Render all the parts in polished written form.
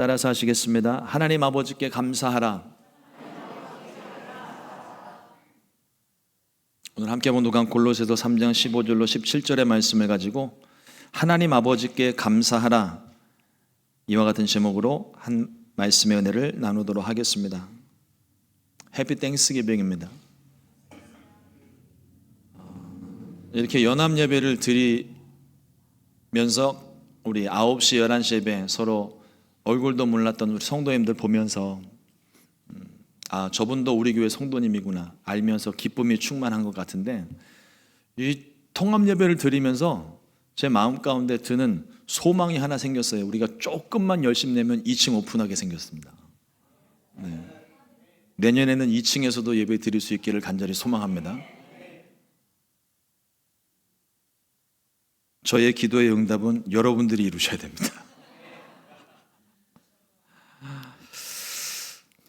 따라서 하시겠습니다. 하나님 아버지께 감사하라. 오늘 함께 본 도강 골로새서 3장 15절로 17절의 말씀을 가지고 하나님 아버지께 감사하라, 이와 같은 제목으로 한 말씀의 은혜를 나누도록 하겠습니다. 해피 땡스기빙입니다. 이렇게 연합 예배를 드리면서 우리 9시, 11시 예배 서로 얼굴도 몰랐던 우리 성도님들 보면서 저분도 우리 교회 성도님이구나 알면서 기쁨이 충만한 것 같은데, 이 통합 예배를 드리면서 제 마음 가운데 드는 소망이 하나 생겼어요. 우리가 조금만 열심히 내면 2층 오픈하게 생겼습니다. 내년에는 2층에서도 예배 드릴 수 있기를 간절히 소망합니다. 저의 기도의 응답은 여러분들이 이루셔야 됩니다.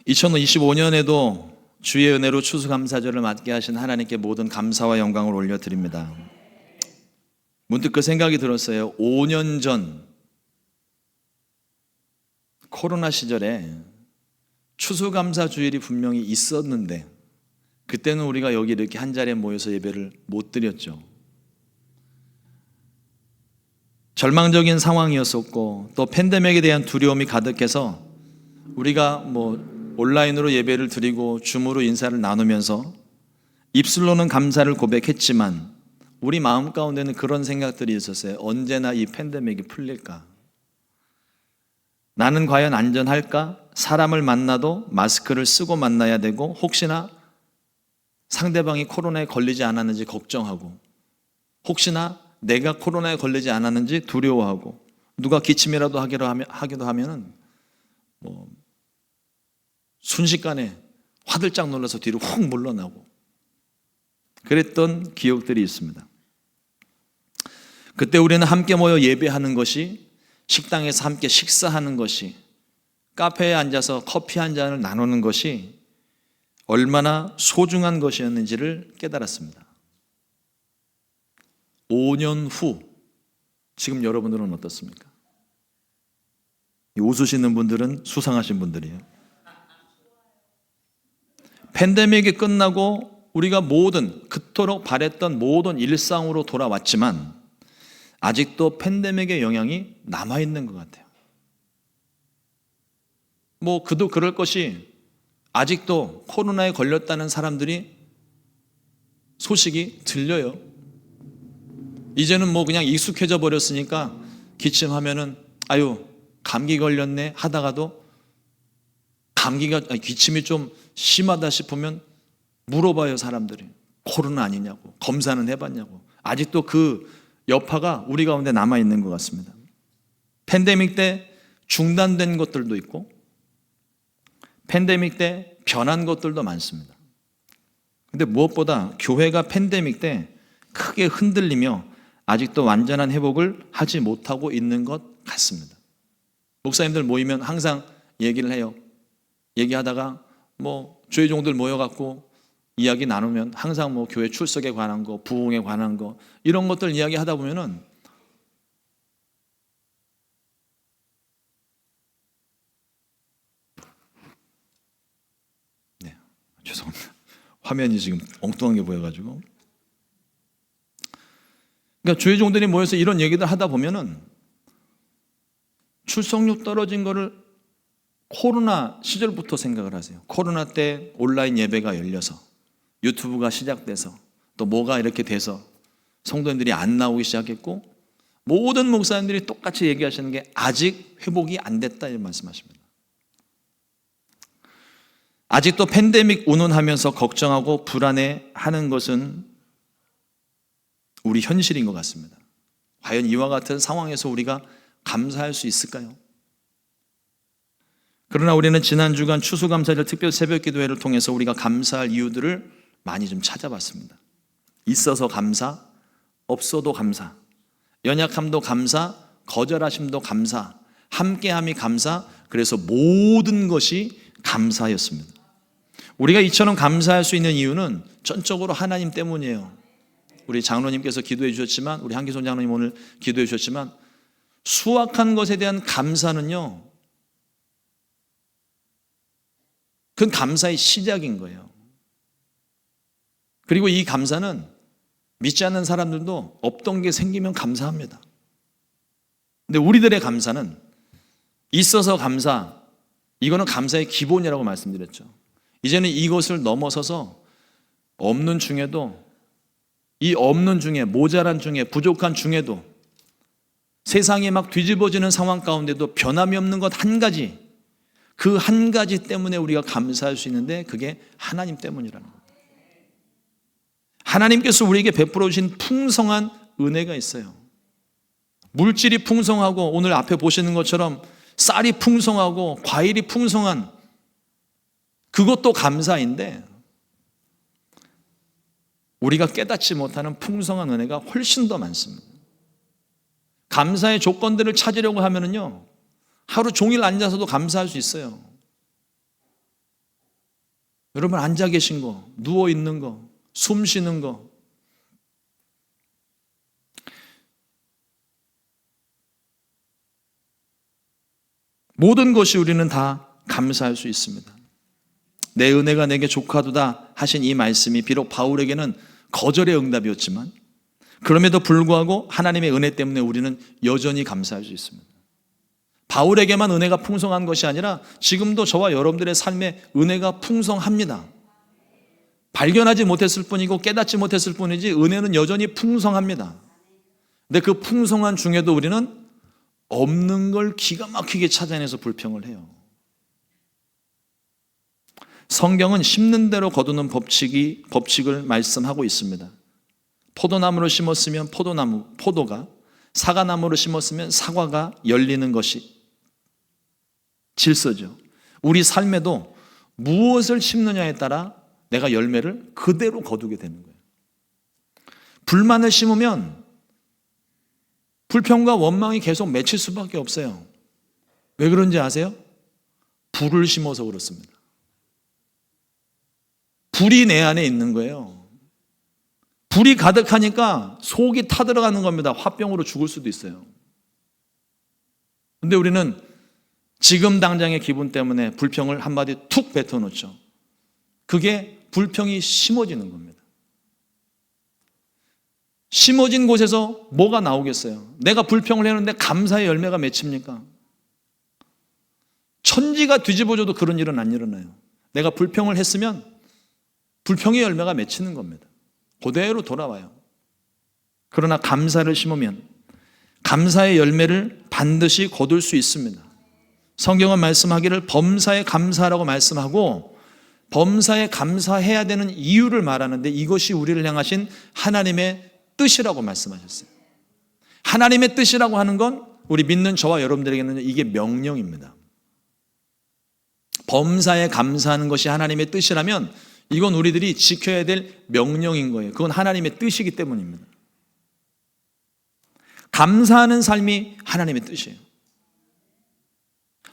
2025년에도 주의 은혜로 추수감사절을 맞게 하신 하나님께 모든 감사와 영광을 올려드립니다. 문득 그 생각이 들었어요. 5년 전 코로나 시절에 추수감사 주일이 분명히 있었는데 그때는 우리가 여기 이렇게 한 자리에 모여서 예배를 못 드렸죠. 절망적인 상황이었었고 또 팬데믹에 대한 두려움이 가득해서 우리가 온라인으로 예배를 드리고 줌으로 인사를 나누면서 입술로는 감사를 고백했지만 우리 마음 가운데는 그런 생각들이 있었어요. 언제나 이 팬데믹이 풀릴까? 나는 과연 안전할까? 사람을 만나도 마스크를 쓰고 만나야 되고 혹시나 상대방이 코로나에 걸리지 않았는지 걱정하고 혹시나 내가 코로나에 걸리지 않았는지 두려워하고 누가 기침이라도 하기도 하면은 순식간에 화들짝 놀라서 뒤로 훅 물러나고 그랬던 기억들이 있습니다. 그때 우리는 함께 모여 예배하는 것이, 식당에서 함께 식사하는 것이, 카페에 앉아서 커피 한 잔을 나누는 것이 얼마나 소중한 것이었는지를 깨달았습니다. 5년 후 지금 여러분들은 어떻습니까? 웃으시는 분들은 수상하신 분들이에요. 팬데믹이 끝나고 우리가 그토록 바랬던 모든 일상으로 돌아왔지만 아직도 팬데믹의 영향이 남아있는 것 같아요. 그도 그럴 것이 아직도 코로나에 걸렸다는 사람들이 소식이 들려요. 이제는 그냥 익숙해져 버렸으니까 기침하면은 감기 걸렸네 하다가도 기침이 좀 심하다 싶으면 물어봐요. 사람들이 코로나 아니냐고, 검사는 해봤냐고. 아직도 그 여파가 우리 가운데 남아있는 것 같습니다. 팬데믹 때 중단된 것들도 있고 팬데믹 때 변한 것들도 많습니다. 근데 무엇보다 교회가 팬데믹 때 크게 흔들리며 아직도 완전한 회복을 하지 못하고 있는 것 같습니다. 목사님들 모이면 항상 얘기를 해요. 얘기하다가 주의 종들 모여갖고 이야기 나누면 항상 교회 출석에 관한 거, 부흥에 관한 거 이런 것들 이야기하다 보면은 죄송합니다. 화면이 지금 엉뚱한 게 보여가지고. 그러니까 주의 종들이 모여서 이런 얘기들 하다 보면은 출석률 떨어진 거를 코로나 시절부터 생각을 하세요. 코로나 때 온라인 예배가 열려서 유튜브가 시작돼서 또 뭐가 이렇게 돼서 성도님들이 안 나오기 시작했고 모든 목사님들이 똑같이 얘기하시는 게 아직 회복이 안 됐다 이런 말씀하십니다. 아직도 팬데믹 운운하면서 걱정하고 불안해하는 것은 우리 현실인 것 같습니다. 과연 이와 같은 상황에서 우리가 감사할 수 있을까요? 그러나 우리는 지난 주간 추수감사절 특별 새벽기도회를 통해서 우리가 감사할 이유들을 많이 좀 찾아봤습니다. 있어서 감사, 없어도 감사, 연약함도 감사, 거절하심도 감사, 함께함이 감사, 그래서 모든 것이 감사였습니다. 우리가 이처럼 감사할 수 있는 이유는 전적으로 하나님 때문이에요. 우리 장로님께서 기도해 주셨지만, 우리 한기손 장로님 오늘 기도해 주셨지만, 수확한 것에 대한 감사는요, 그건 감사의 시작인 거예요. 그리고 이 감사는 믿지 않는 사람들도 없던 게 생기면 감사합니다. 근데 우리들의 감사는 있어서 감사, 이거는 감사의 기본이라고 말씀드렸죠. 이제는 이것을 넘어서서 없는 중에도, 이 없는 중에, 모자란 중에, 부족한 중에도, 세상이 막 뒤집어지는 상황 가운데도 변함이 없는 것 한 가지, 그 한 가지 때문에 우리가 감사할 수 있는데 그게 하나님 때문이라는 거예요. 하나님께서 우리에게 베풀어 주신 풍성한 은혜가 있어요. 물질이 풍성하고 오늘 앞에 보시는 것처럼 쌀이 풍성하고 과일이 풍성한, 그것도 감사인데 우리가 깨닫지 못하는 풍성한 은혜가 훨씬 더 많습니다. 감사의 조건들을 찾으려고 하면은요, 하루 종일 앉아서도 감사할 수 있어요. 여러분, 앉아 계신 거, 누워 있는 거, 숨 쉬는 거, 모든 것이 우리는 다 감사할 수 있습니다. 내 은혜가 내게 족하도다 하신 이 말씀이 비록 바울에게는 거절의 응답이었지만 그럼에도 불구하고 하나님의 은혜 때문에 우리는 여전히 감사할 수 있습니다. 바울에게만 은혜가 풍성한 것이 아니라 지금도 저와 여러분들의 삶에 은혜가 풍성합니다. 발견하지 못했을 뿐이고 깨닫지 못했을 뿐이지 은혜는 여전히 풍성합니다. 근데 그 풍성한 중에도 우리는 없는 걸 기가 막히게 찾아내서 불평을 해요. 성경은 심는 대로 거두는 법칙을 말씀하고 있습니다. 포도나무를 심었으면 포도가, 사과나무를 심었으면 사과가 열리는 것이 질서죠. 우리 삶에도 무엇을 심느냐에 따라 내가 열매를 그대로 거두게 되는 거예요. 불만을 심으면 불평과 원망이 계속 맺힐 수밖에 없어요. 왜 그런지 아세요? 불을 심어서 그렇습니다. 불이 내 안에 있는 거예요. 불이 가득하니까 속이 타들어가는 겁니다. 화병으로 죽을 수도 있어요. 근데 우리는 지금 당장의 기분 때문에 불평을 한마디 툭 뱉어놓죠. 그게 불평이 심어지는 겁니다. 심어진 곳에서 뭐가 나오겠어요? 내가 불평을 했는데 감사의 열매가 맺힙니까? 천지가 뒤집어져도 그런 일은 안 일어나요. 내가 불평을 했으면 불평의 열매가 맺히는 겁니다. 그대로 돌아와요. 그러나 감사를 심으면 감사의 열매를 반드시 거둘 수 있습니다. 성경은 말씀하기를 범사에 감사하라고 말씀하고 범사에 감사해야 되는 이유를 말하는데 이것이 우리를 향하신 하나님의 뜻이라고 말씀하셨어요. 하나님의 뜻이라고 하는 건 우리 믿는 저와 여러분들에게는 이게 명령입니다. 범사에 감사하는 것이 하나님의 뜻이라면 이건 우리들이 지켜야 될 명령인 거예요. 그건 하나님의 뜻이기 때문입니다. 감사하는 삶이 하나님의 뜻이에요.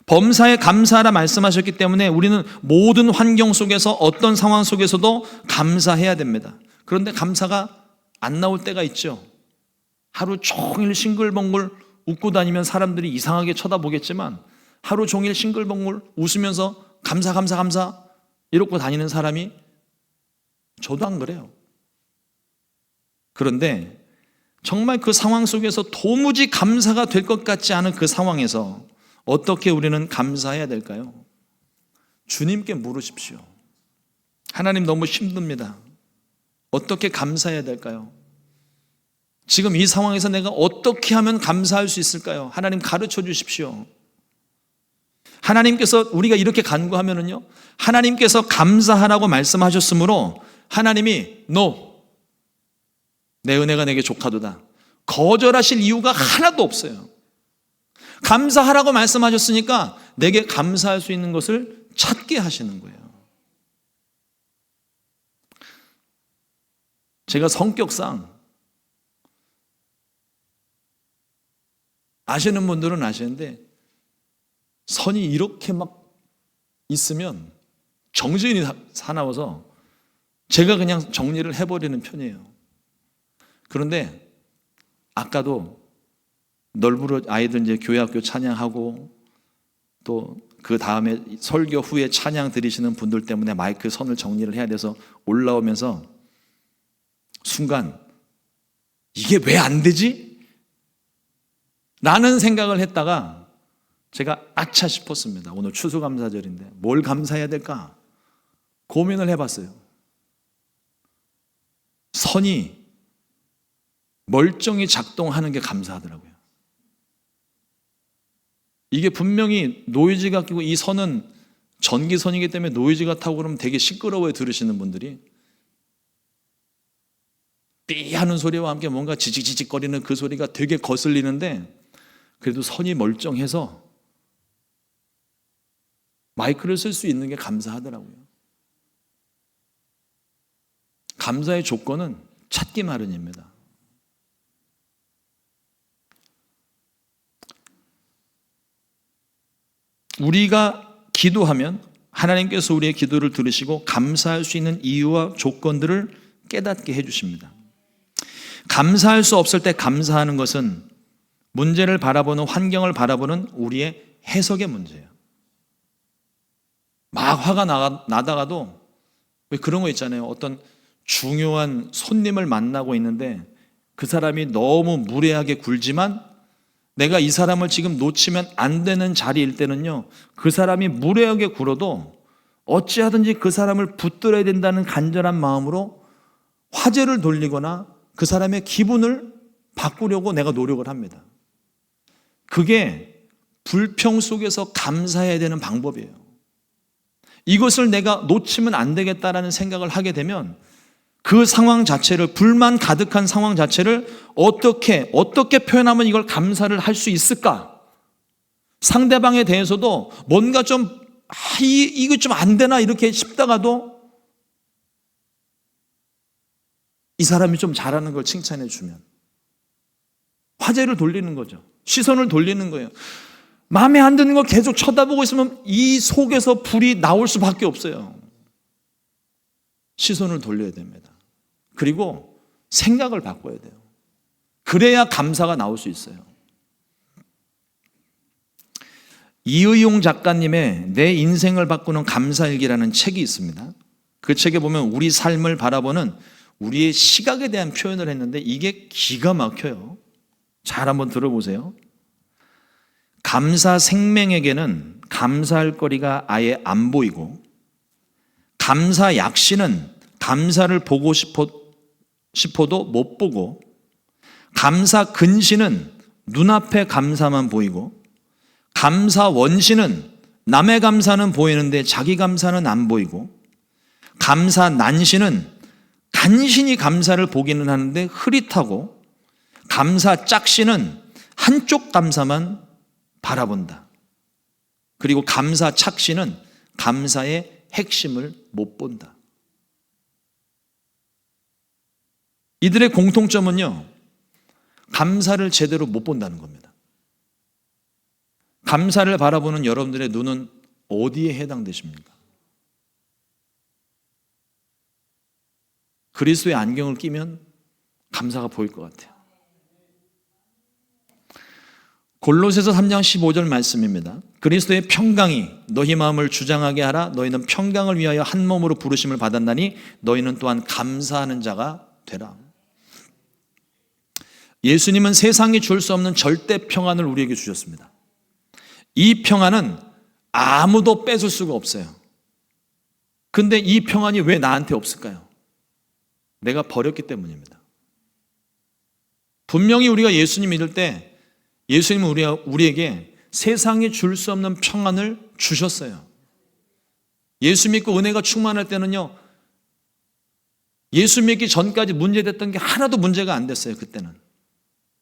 범사에 감사하라 말씀하셨기 때문에 우리는 모든 환경 속에서 어떤 상황 속에서도 감사해야 됩니다. 그런데 감사가 안 나올 때가 있죠. 하루 종일 싱글벙글 웃고 다니면 사람들이 이상하게 쳐다보겠지만 하루 종일 싱글벙글 웃으면서 감사 이러고 다니는 사람이 저도 안 그래요. 그런데 정말 그 상황 속에서 도무지 감사가 될 것 같지 않은 그 상황에서 어떻게 우리는 감사해야 될까요? 주님께 물으십시오. 하나님 너무 힘듭니다. 어떻게 감사해야 될까요? 지금 이 상황에서 내가 어떻게 하면 감사할 수 있을까요? 하나님 가르쳐 주십시오. 하나님께서 우리가 이렇게 간구하면은요, 하나님께서 감사하라고 말씀하셨으므로 하나님이 No, 내 은혜가 내게 족하도다, 거절하실 이유가 하나도 없어요. 감사하라고 말씀하셨으니까 내게 감사할 수 있는 것을 찾게 하시는 거예요. 제가 성격상 아시는 분들은 아시는데 선이 이렇게 막 있으면 정신이 사나워서 제가 그냥 정리를 해버리는 편이에요. 그런데 아까도 널브러 아이들 이제 교회 학교 찬양하고 또 그 다음에 설교 후에 찬양 드리시는 분들 때문에 마이크 선을 정리를 해야 돼서 올라오면서 순간 이게 왜 안 되지? 라는 생각을 했다가 제가 아차 싶었습니다. 오늘 추수감사절인데 뭘 감사해야 될까? 고민을 해봤어요. 선이 멀쩡히 작동하는 게 감사하더라고요. 이게 분명히 노이즈가 끼고, 이 선은 전기선이기 때문에 노이즈가 타고 그러면 되게 시끄러워요, 들으시는 분들이. 삐 하는 소리와 함께 뭔가 지직지직거리는 그 소리가 되게 거슬리는데, 그래도 선이 멀쩡해서 마이크를 쓸 수 있는 게 감사하더라고요. 감사의 조건은 찾기 마련입니다. 우리가 기도하면 하나님께서 우리의 기도를 들으시고 감사할 수 있는 이유와 조건들을 깨닫게 해주십니다. 감사할 수 없을 때 감사하는 것은 문제를 바라보는, 환경을 바라보는 우리의 해석의 문제예요. 막 화가 나다가도 왜 그런 거 있잖아요. 어떤 중요한 손님을 만나고 있는데 그 사람이 너무 무례하게 굴지만 내가 이 사람을 지금 놓치면 안 되는 자리일 때는요, 그 사람이 무례하게 굴어도 어찌하든지 그 사람을 붙들어야 된다는 간절한 마음으로 화제를 돌리거나 그 사람의 기분을 바꾸려고 내가 노력을 합니다. 그게 불평 속에서 감사해야 되는 방법이에요. 이것을 내가 놓치면 안 되겠다라는 생각을 하게 되면 그 상황 자체를, 불만 가득한 상황 자체를 어떻게 표현하면 이걸 감사를 할 수 있을까? 상대방에 대해서도 뭔가 좀 이거 좀 안 되나 이렇게 싶다가도 이 사람이 좀 잘하는 걸 칭찬해 주면 화제를 돌리는 거죠. 시선을 돌리는 거예요. 마음에 안 드는 걸 계속 쳐다보고 있으면 이 속에서 불이 나올 수밖에 없어요. 시선을 돌려야 됩니다. 그리고 생각을 바꿔야 돼요. 그래야 감사가 나올 수 있어요. 이의용 작가님의 내 인생을 바꾸는 감사일기라는 책이 있습니다. 그 책에 보면 우리 삶을 바라보는 우리의 시각에 대한 표현을 했는데 이게 기가 막혀요. 잘 한번 들어보세요. 감사 생명에게는 감사할 거리가 아예 안 보이고, 감사 약신은 감사를 보고 싶어도 못 보고, 감사 근시는 눈앞에 감사만 보이고, 감사 원시는 남의 감사는 보이는데 자기 감사는 안 보이고, 감사 난시는 간신히 감사를 보기는 하는데 흐릿하고, 감사 짝시는 한쪽 감사만 바라본다. 그리고 감사 착시는 감사의 핵심을 못 본다. 이들의 공통점은요, 감사를 제대로 못 본다는 겁니다. 감사를 바라보는 여러분들의 눈은 어디에 해당되십니까? 그리스도의 안경을 끼면 감사가 보일 것 같아요. 골로새서 3장 15절 말씀입니다. 그리스도의 평강이 너희 마음을 주장하게 하라. 너희는 평강을 위하여 한 몸으로 부르심을 받았나니 너희는 또한 감사하는 자가 되라. 예수님은 세상이 줄 수 없는 절대 평안을 우리에게 주셨습니다. 이 평안은 아무도 뺏을 수가 없어요. 근데 이 평안이 왜 나한테 없을까요? 내가 버렸기 때문입니다. 분명히 우리가 예수님 믿을 때 예수님은 우리에게 세상이 줄 수 없는 평안을 주셨어요. 예수 믿고 은혜가 충만할 때는요, 예수 믿기 전까지 문제됐던 게 하나도 문제가 안 됐어요, 그때는.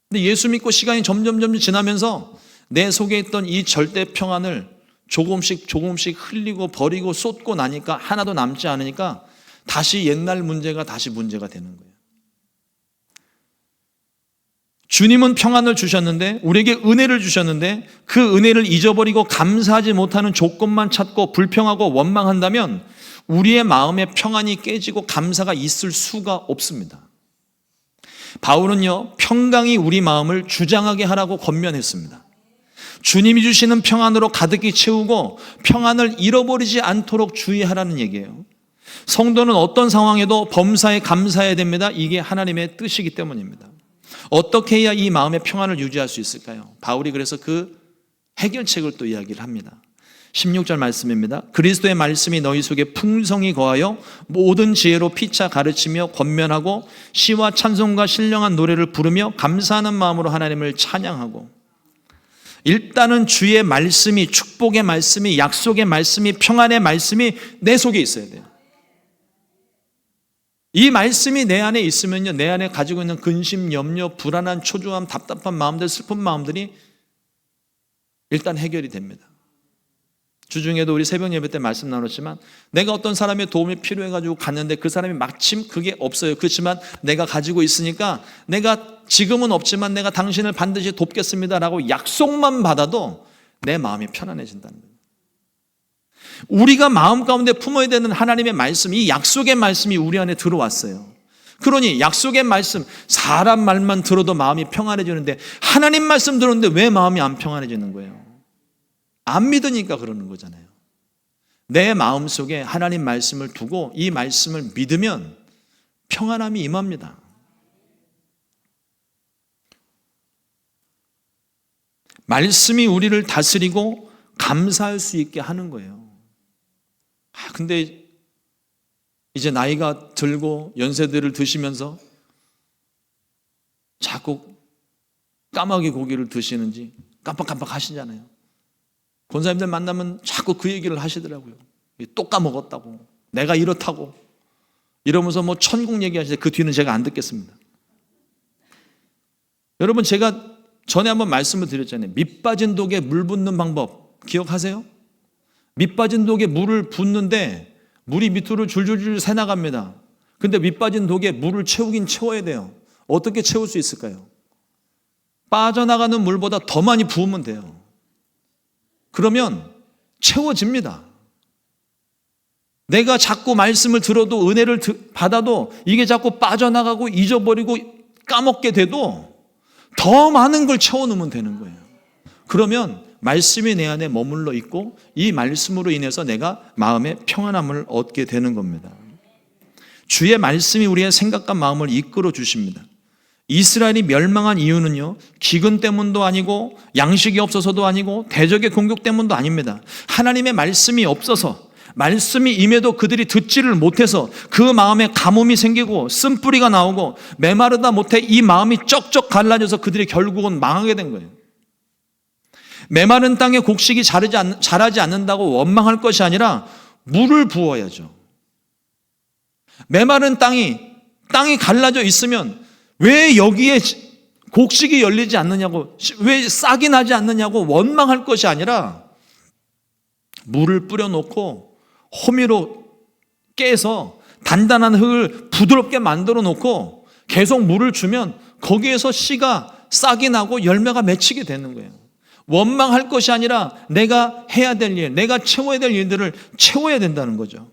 근데 예수 믿고 시간이 점점 지나면서 내 속에 있던 이 절대 평안을 조금씩 흘리고 버리고 쏟고 나니까 하나도 남지 않으니까 다시 옛날 문제가 다시 문제가 되는 거예요. 주님은 평안을 주셨는데, 우리에게 은혜를 주셨는데, 그 은혜를 잊어버리고 감사하지 못하는 조건만 찾고 불평하고 원망한다면 우리의 마음의 평안이 깨지고 감사가 있을 수가 없습니다. 바울은요, 평강이 우리 마음을 주장하게 하라고 권면했습니다. 주님이 주시는 평안으로 가득히 채우고 평안을 잃어버리지 않도록 주의하라는 얘기예요. 성도는 어떤 상황에도 범사에 감사해야 됩니다. 이게 하나님의 뜻이기 때문입니다. 어떻게 해야 이 마음의 평안을 유지할 수 있을까요? 바울이 그래서 그 해결책을 또 이야기를 합니다. 16절 말씀입니다. 그리스도의 말씀이 너희 속에 풍성히 거하여 모든 지혜로 피차 가르치며 권면하고 시와 찬송과 신령한 노래를 부르며 감사하는 마음으로 하나님을 찬양하고. 일단은 주의 말씀이, 축복의 말씀이, 약속의 말씀이, 평안의 말씀이 내 속에 있어야 돼요. 이 말씀이 내 안에 있으면요, 내 안에 가지고 있는 근심, 염려, 불안한, 초조함, 답답한 마음들, 슬픈 마음들이 일단 해결이 됩니다. 주중에도 우리 새벽 예배 때 말씀 나눴지만, 내가 어떤 사람의 도움이 필요해가지고 갔는데 그 사람이 마침 그게 없어요. 그렇지만 내가 가지고 있으니까, 내가 지금은 없지만 내가 당신을 반드시 돕겠습니다라고 약속만 받아도 내 마음이 편안해진다는 거예요. 우리가 마음 가운데 품어야 되는 하나님의 말씀, 이 약속의 말씀이 우리 안에 들어왔어요. 그러니 약속의 말씀, 사람 말만 들어도 마음이 평안해지는데 하나님 말씀 들었는데 왜 마음이 안 평안해지는 거예요? 안 믿으니까 그러는 거잖아요. 내 마음속에 하나님 말씀을 두고 이 말씀을 믿으면 평안함이 임합니다. 말씀이 우리를 다스리고 감사할 수 있게 하는 거예요. 근데 이제 나이가 들고 연세들을 드시면서 자꾸 까마귀 고기를 드시는지 깜빡깜빡 하시잖아요. 권사님들 만나면 자꾸 그 얘기를 하시더라고요. 또 까먹었다고, 내가 이렇다고 이러면서 뭐 천국 얘기하시는데 그 뒤는 제가 안 듣겠습니다. 여러분, 제가 전에 한번 말씀을 드렸잖아요. 밑 빠진 독에 물 붓는 방법 기억하세요? 밑 빠진 독에 물을 붓는데 물이 밑으로 줄줄줄 새나갑니다. 근데 밑 빠진 독에 물을 채우긴 채워야 돼요. 어떻게 채울 수 있을까요? 빠져나가는 물보다 더 많이 부으면 돼요. 그러면 채워집니다. 내가 자꾸 말씀을 들어도, 은혜를 받아도 이게 자꾸 빠져나가고 잊어버리고 까먹게 돼도 더 많은 걸 채워놓으면 되는 거예요. 그러면 말씀이 내 안에 머물러 있고 이 말씀으로 인해서 내가 마음의 평안함을 얻게 되는 겁니다. 주의 말씀이 우리의 생각과 마음을 이끌어 주십니다. 이스라엘이 멸망한 이유는요, 기근 때문도 아니고 양식이 없어서도 아니고 대적의 공격 때문도 아닙니다. 하나님의 말씀이 없어서, 말씀이 임해도 그들이 듣지를 못해서 그 마음에 가뭄이 생기고 쓴뿌리가 나오고 메마르다 못해 이 마음이 쩍쩍 갈라져서 그들이 결국은 망하게 된 거예요. 메마른 땅에 곡식이 자라지 않는다고 원망할 것이 아니라 물을 부어야죠. 메마른 땅이 갈라져 있으면 왜 여기에 곡식이 열리지 않느냐고, 왜 싹이 나지 않느냐고 원망할 것이 아니라 물을 뿌려놓고 호미로 깨서 단단한 흙을 부드럽게 만들어 놓고 계속 물을 주면 거기에서 씨가 싹이 나고 열매가 맺히게 되는 거예요. 원망할 것이 아니라 내가 해야 될 일, 내가 채워야 될 일들을 채워야 된다는 거죠.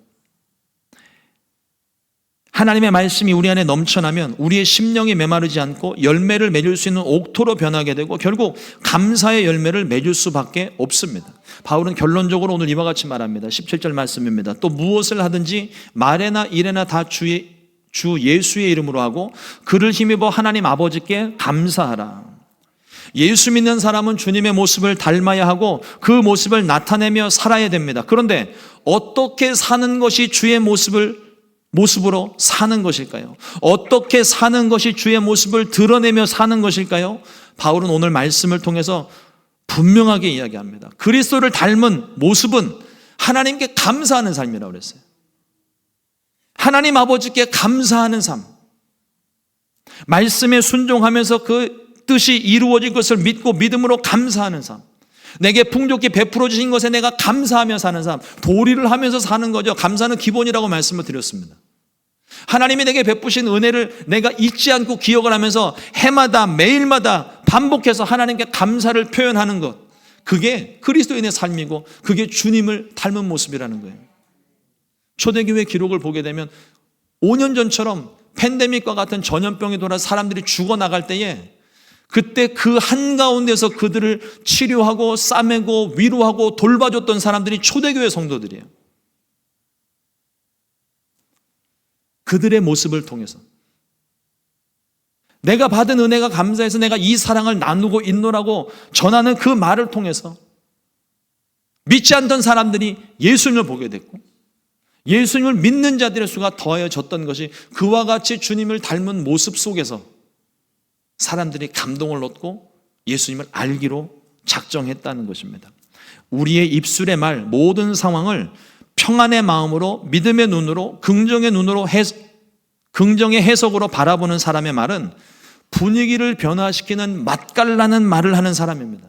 하나님의 말씀이 우리 안에 넘쳐나면 우리의 심령이 메마르지 않고 열매를 맺을 수 있는 옥토로 변하게 되고 결국 감사의 열매를 맺을 수밖에 없습니다. 바울은 결론적으로 오늘 이와 같이 말합니다. 17절 말씀입니다. 또 무엇을 하든지 말에나 일에나 다 주 예수의 이름으로 하고 그를 힘입어 하나님 아버지께 감사하라. 예수 믿는 사람은 주님의 모습을 닮아야 하고 그 모습을 나타내며 살아야 됩니다. 그런데 어떻게 사는 것이 주의 모습으로 사는 것일까요? 어떻게 사는 것이 주의 모습을 드러내며 사는 것일까요? 바울은 오늘 말씀을 통해서 분명하게 이야기합니다. 그리스도를 닮은 모습은 하나님께 감사하는 삶이라고 그랬어요. 하나님 아버지께 감사하는 삶. 말씀에 순종하면서 그 뜻이 이루어진 것을 믿고 믿음으로 감사하는 삶. 내게 풍족히 베풀어 주신 것에 내가 감사하며 사는 삶. 도리를 하면서 사는 거죠. 감사는 기본이라고 말씀을 드렸습니다. 하나님이 내게 베푸신 은혜를 내가 잊지 않고 기억을 하면서 해마다 매일마다 반복해서 하나님께 감사를 표현하는 것, 그게 그리스도인의 삶이고 그게 주님을 닮은 모습이라는 거예요. 초대교회 기록을 보게 되면 5년 전처럼 팬데믹과 같은 전염병이 돌아 사람들이 죽어나갈 때에 그때 그 한가운데서 그들을 치료하고 싸매고 위로하고 돌봐줬던 사람들이 초대교회 성도들이에요. 그들의 모습을 통해서 내가 받은 은혜가 감사해서 내가 이 사랑을 나누고 있노라고 전하는 그 말을 통해서 믿지 않던 사람들이 예수님을 보게 됐고 예수님을 믿는 자들의 수가 더해졌던 것이 그와 같이 주님을 닮은 모습 속에서 사람들이 감동을 얻고 예수님을 알기로 작정했다는 것입니다. 우리의 입술의 말, 모든 상황을 평안의 마음으로 믿음의 눈으로 긍정의 눈으로 긍정의 해석으로 바라보는 사람의 말은 분위기를 변화시키는 맛깔나는 말을 하는 사람입니다.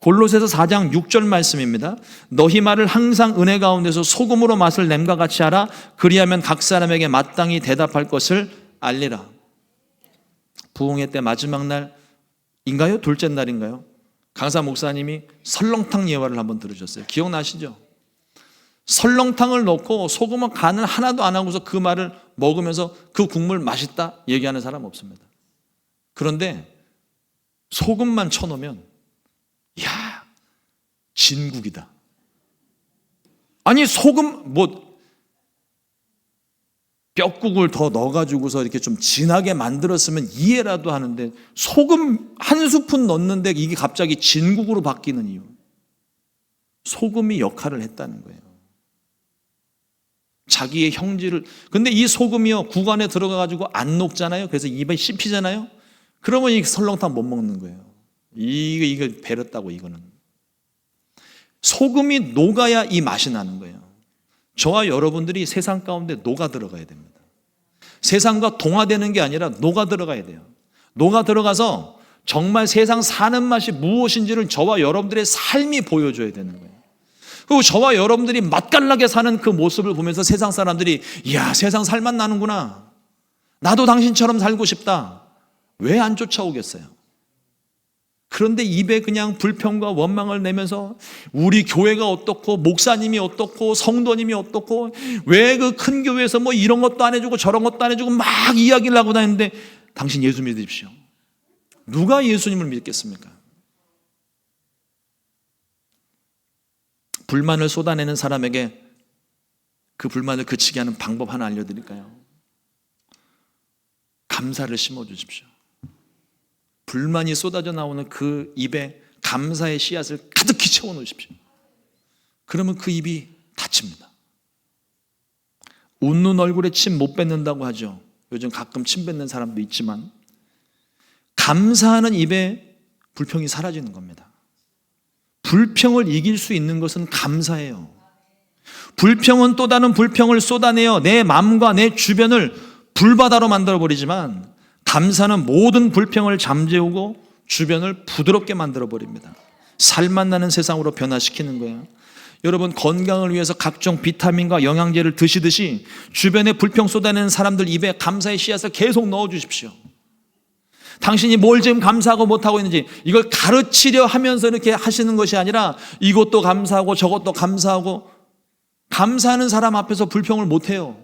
골로새서 4장 6절 말씀입니다. 너희 말을 항상 은혜 가운데서 소금으로 맛을 냄과 같이 하라. 그리하면 각 사람에게 마땅히 대답할 것을 알리라. 부흥회 때 마지막 날인가요? 둘째 날인가요? 강사 목사님이 설렁탕 예화를 한번 들으셨어요. 기억나시죠? 설렁탕을 넣고 소금은 간을 하나도 안 하고서 그 말을 먹으면서 그 국물 맛있다 얘기하는 사람 없습니다. 그런데 소금만 쳐놓으면 이야 진국이다. 아니 소금 뼈국을 더 넣어가지고서 이렇게 좀 진하게 만들었으면 이해라도 하는데 소금 한 스푼 넣는데 이게 갑자기 진국으로 바뀌는 이유, 소금이 역할을 했다는 거예요. 자기의 형질을. 근데 이 소금이요 구간에 들어가가지고 안 녹잖아요. 그래서 입에 씹히잖아요. 그러면 이 설렁탕 못 먹는 거예요. 이거 배렸다고. 이거는 소금이 녹아야 이 맛이 나는 거예요. 저와 여러분들이 세상 가운데 녹아 들어가야 됩니다. 세상과 동화되는 게 아니라 녹아 들어가야 돼요. 녹아 들어가서 정말 세상 사는 맛이 무엇인지를 저와 여러분들의 삶이 보여줘야 되는 거예요. 그리고 저와 여러분들이 맛깔나게 사는 그 모습을 보면서 세상 사람들이 이야 세상 살맛 나는구나, 나도 당신처럼 살고 싶다, 왜 안 쫓아오겠어요? 그런데 입에 그냥 불평과 원망을 내면서 우리 교회가 어떻고 목사님이 어떻고 성도님이 어떻고 왜 그 큰 교회에서 뭐 이런 것도 안 해주고 저런 것도 안 해주고 막 이야기를 하고 다니는데 당신 예수 믿으십시오. 누가 예수님을 믿겠습니까? 불만을 쏟아내는 사람에게 그 불만을 그치게 하는 방법 하나 알려드릴까요? 감사를 심어주십시오. 불만이 쏟아져 나오는 그 입에 감사의 씨앗을 가득히 채워놓으십시오. 그러면 그 입이 닫힙니다. 웃는 얼굴에 침 못 뱉는다고 하죠. 요즘 가끔 침 뱉는 사람도 있지만 감사하는 입에 불평이 사라지는 겁니다. 불평을 이길 수 있는 것은 감사예요. 불평은 또 다른 불평을 쏟아내어 내 마음과 내 주변을 불바다로 만들어버리지만 감사는 모든 불평을 잠재우고 주변을 부드럽게 만들어버립니다. 살맛 나는 세상으로 변화시키는 거예요. 여러분 건강을 위해서 각종 비타민과 영양제를 드시듯이 주변에 불평 쏟아내는 사람들 입에 감사의 씨앗을 계속 넣어주십시오. 당신이 뭘 지금 감사하고 못하고 있는지 이걸 가르치려 하면서 이렇게 하시는 것이 아니라 이것도 감사하고 저것도 감사하고, 감사하는 사람 앞에서 불평을 못해요.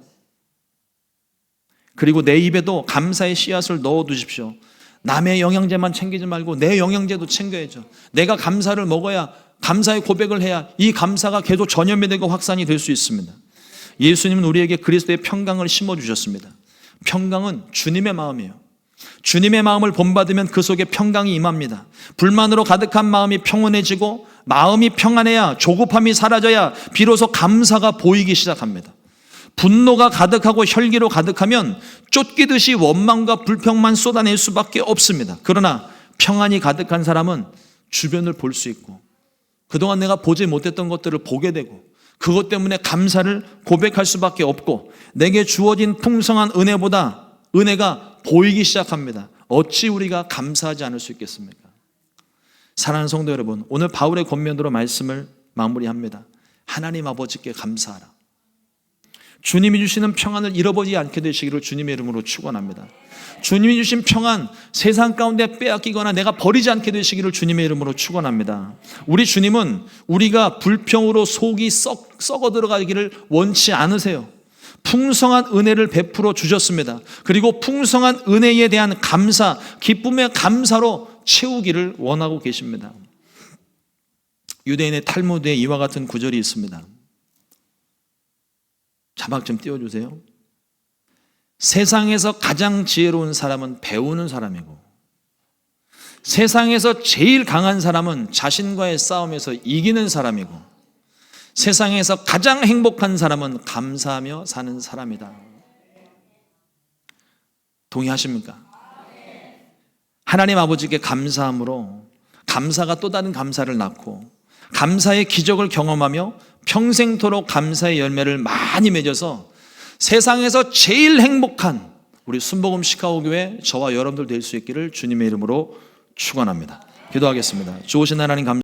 그리고 내 입에도 감사의 씨앗을 넣어두십시오. 남의 영양제만 챙기지 말고 내 영양제도 챙겨야죠. 내가 감사를 먹어야, 감사의 고백을 해야 이 감사가 계속 전염이 되고 확산이 될 수 있습니다. 예수님은 우리에게 그리스도의 평강을 심어주셨습니다. 평강은 주님의 마음이에요. 주님의 마음을 본받으면 그 속에 평강이 임합니다. 불만으로 가득한 마음이 평온해지고 마음이 평안해야, 조급함이 사라져야 비로소 감사가 보이기 시작합니다. 분노가 가득하고 혈기로 가득하면 쫓기듯이 원망과 불평만 쏟아낼 수밖에 없습니다. 그러나 평안이 가득한 사람은 주변을 볼 수 있고 그동안 내가 보지 못했던 것들을 보게 되고 그것 때문에 감사를 고백할 수밖에 없고 내게 주어진 풍성한 은혜가 보이기 시작합니다. 어찌 우리가 감사하지 않을 수 있겠습니까? 사랑하는 성도 여러분, 오늘 바울의 권면으로 말씀을 마무리합니다. 하나님 아버지께 감사하라. 주님이 주시는 평안을 잃어버리지 않게 되시기를 주님의 이름으로 축원합니다. 주님이 주신 평안 세상 가운데 빼앗기거나 내가 버리지 않게 되시기를 주님의 이름으로 축원합니다. 우리 주님은 우리가 불평으로 속이 썩어 들어가기를 원치 않으세요. 풍성한 은혜를 베풀어 주셨습니다. 그리고 풍성한 은혜에 대한 감사, 기쁨의 감사로 채우기를 원하고 계십니다. 유대인의 탈무드에 이와 같은 구절이 있습니다. 자막 좀 띄워주세요. 세상에서 가장 지혜로운 사람은 배우는 사람이고, 세상에서 제일 강한 사람은 자신과의 싸움에서 이기는 사람이고, 세상에서 가장 행복한 사람은 감사하며 사는 사람이다. 동의하십니까? 하나님 아버지께 감사함으로 감사가 또 다른 감사를 낳고, 감사의 기적을 경험하며 평생토록 감사의 열매를 많이 맺어서 세상에서 제일 행복한 우리 순복음 시카고교회 저와 여러분들 될 수 있기를 주님의 이름으로 축원합니다. 기도하겠습니다. 좋으신 하나님 감사합니다.